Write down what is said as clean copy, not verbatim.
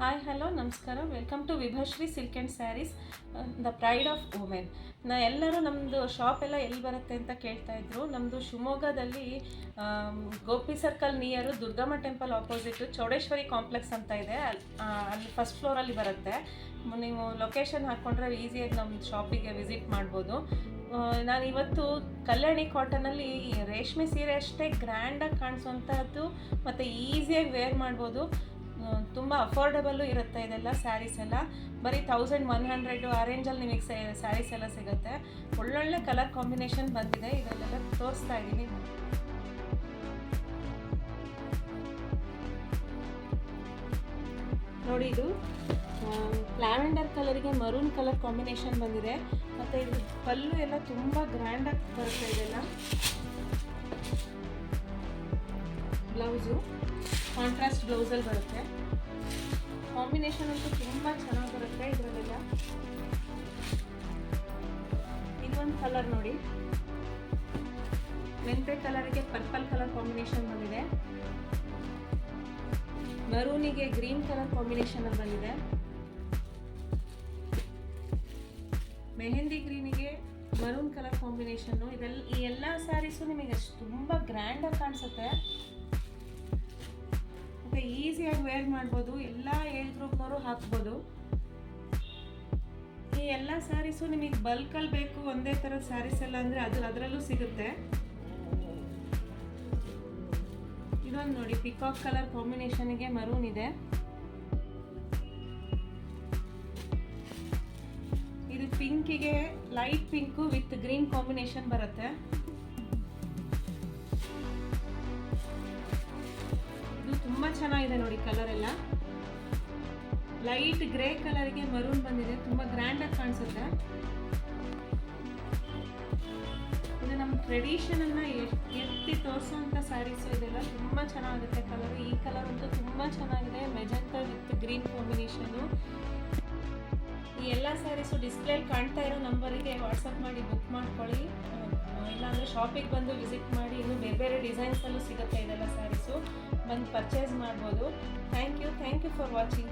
Hi hello ನಮಸ್ಕಾರ, welcome to Vibhashree silk and sarees, the pride of women. ಎಲ್ಲರೂ ನಮ್ಮದು shop ಎಲ್ಲ ಎಲ್ಲಿ ಬರುತ್ತೆ ಅಂತ ಕೇಳ್ತಾಯಿದ್ರು. ನಮ್ಮದು ಶಿವಮೊಗ್ಗದಲ್ಲಿ Gopi circle near Durgamma temple ಆಪೋಸಿಟು Chowdeshwari complex ಅಂತ ಇದೆ. ಅಲ್ಲಿ ಫಸ್ಟ್ ಫ್ಲೋರಲ್ಲಿ ಬರುತ್ತೆ. ನೀವು ಲೊಕೇಶನ್ ಹಾಕ್ಕೊಂಡ್ರೆ ಈಸಿಯಾಗಿ ನಮ್ಮ ಶಾಪಿಗೆ ವಿಸಿಟ್ ಮಾಡ್ಬೋದು. ನಾನು ಇವತ್ತು ಕಲ್ಯಾಣಿ ಕಾಟನಲ್ಲಿ ರೇಷ್ಮೆ ಸೀರೆ ಅಷ್ಟೇ ಗ್ರ್ಯಾಂಡಾಗಿ ಕಾಣಿಸೋಂಥದ್ದು ಮತ್ತು ಈಸಿಯಾಗಿ ವೇರ್ ಮಾಡ್ಬೋದು. ತುಂಬ ಅಫೋರ್ಡಬಲ್ಲು ಇರುತ್ತೆ. ಇದೆಲ್ಲ ಸ್ಯಾರೀಸ್ ಎಲ್ಲ ಬರೀ 1100 ಆ ರೇಂಜಲ್ಲಿ ನಿಮಗೆ ಸ್ಯಾರೀಸ್ ಎಲ್ಲ ಸಿಗುತ್ತೆ. ಒಳ್ಳೊಳ್ಳೆ ಕಲರ್ ಕಾಂಬಿನೇಷನ್ ಬಂದಿದೆ. ಇದೆಲ್ಲ ತೋರಿಸ್ತಾ ಇದ್ದೀನಿ ನೋಡಿ. ಇದು ಲ್ಯಾವೆಂಡರ್ ಕಲರಿಗೆ ಮರೂನ್ ಕಲರ್ ಕಾಂಬಿನೇಷನ್ ಬಂದಿದೆ. ಮತ್ತು ಇದು ಪಲ್ಲು ಎಲ್ಲ ತುಂಬ ಗ್ರ್ಯಾಂಡಾಗಿ ಬರುತ್ತೆ. ಇದೆಲ್ಲ ಬ್ಲೌಸು ಕಾಂಟ್ರಾಸ್ಟ್ ಬ್ಲೌಸಲ್ಲಿ ಬರುತ್ತೆ. ಕಾಂಬಿನೇಷನ್ ಅಂತೂ ತುಂಬ ಚೆನ್ನಾಗಿ ಬರುತ್ತೆ. ಇದರಲ್ಲೆಲ್ಲ ಇದೊಂದು ಕಲರ್ ನೋಡಿ, ಮೆಂತೆ ಕಲರಿಗೆ ಪರ್ಪಲ್ ಕಲರ್ ಕಾಂಬಿನೇಷನ್ ಬಂದಿದೆ. ಮರೂನಿಗೆ ಗ್ರೀನ್ ಕಲರ್ ಕಾಂಬಿನೇಷನ್ ಬಂದಿದೆ. ಮೆಹಂದಿ ಗ್ರೀನಿಗೆ ಮರೂನ್ ಕಲರ್ ಕಾಂಬಿನೇಷನ್ನು. ಈ ಎಲ್ಲ ಸ್ಯಾರೀಸು ನಿಮಗೆ ಅಷ್ಟು ತುಂಬ ಗ್ರ್ಯಾಂಡಾಗಿ ಕಾಣಿಸುತ್ತೆ. ಮತ್ತು ಈಸಿಯಾಗಿ ವೇರ್ ಮಾಡ್ಬೋದು. ಎಲ್ಲ ಏಜ್ ಗ್ರೂಪ್ನವರು ಹಾಕ್ಬೋದು. ಈ ಎಲ್ಲ ಸ್ಯಾರೀಸು ನಿಮಗೆ ಬಲ್ಕಲ್ಲಿ ಬೇಕು ಒಂದೇ ಥರದ ಸ್ಯಾರೀಸ್ ಎಲ್ಲ ಅಂದರೆ ಅದರಲ್ಲೂ ಸಿಗುತ್ತೆ. ಇದೊಂದು ನೋಡಿ, ಪಿಕಾಕ್ ಕಲರ್ ಕಾಂಬಿನೇಷನ್ಗೆ ಮರೂನ್ ಇದೆ. ಇದು ಪಿಂಕಿಗೆ light pink with green combination ಬರುತ್ತೆ. ತುಂಬ ಚೆನ್ನಾಗಿದೆ ನೋಡಿ. ಕಲರ್ ಎಲ್ಲ ಲೈಟ್ ಗ್ರೇ ಕಲರ್ಗೆ ಮರೂನ್ ಬಂದಿದೆ. ತುಂಬ ಗ್ರ್ಯಾಂಡಾಗಿ ಕಾಣಿಸುತ್ತೆ. ಇದು ನಮ್ಮ ಟ್ರೆಡಿಷನನ್ನು ಎತ್ತಿ ತೋರಿಸೋಂಥ ಸ್ಯಾರೀಸು. ಇದೆಲ್ಲ ತುಂಬ ಚೆನ್ನಾಗುತ್ತೆ ಕಲರ್. ಈ ಕಲರ್ ಅಂತೂ ತುಂಬ ಚೆನ್ನಾಗಿದೆ, ಮೆಜೆಂಟಾ ವಿತ್ ಗ್ರೀನ್ ಕಾಂಬಿನೇಷನು. ಈ ಎಲ್ಲ ಸ್ಯಾರೀಸು ಡಿಸ್ಪ್ಲೇಲಿ ಕಾಣ್ತಾ ಇರೋ ನಂಬರಿಗೆ ವಾಟ್ಸಪ್ ಮಾಡಿ ಬುಕ್ ಮಾಡ್ಕೊಳ್ಳಿ. ಇಲ್ಲಾಂದರೆ ಶಾಪಿಗೆ ಬಂದು ವಿಸಿಟ್ ಮಾಡಿ. ಇನ್ನೂ ಬೇರೆ ಬೇರೆ ಡಿಸೈನ್ಸಲ್ಲೂ ಸಿಗುತ್ತೆ ಇದೆಲ್ಲ ಸ್ಯಾರೀಸು. ಬಂದು ಪರ್ಚೇಸ್ ಮಾಡ್ಬೋದು. Thank you for watching.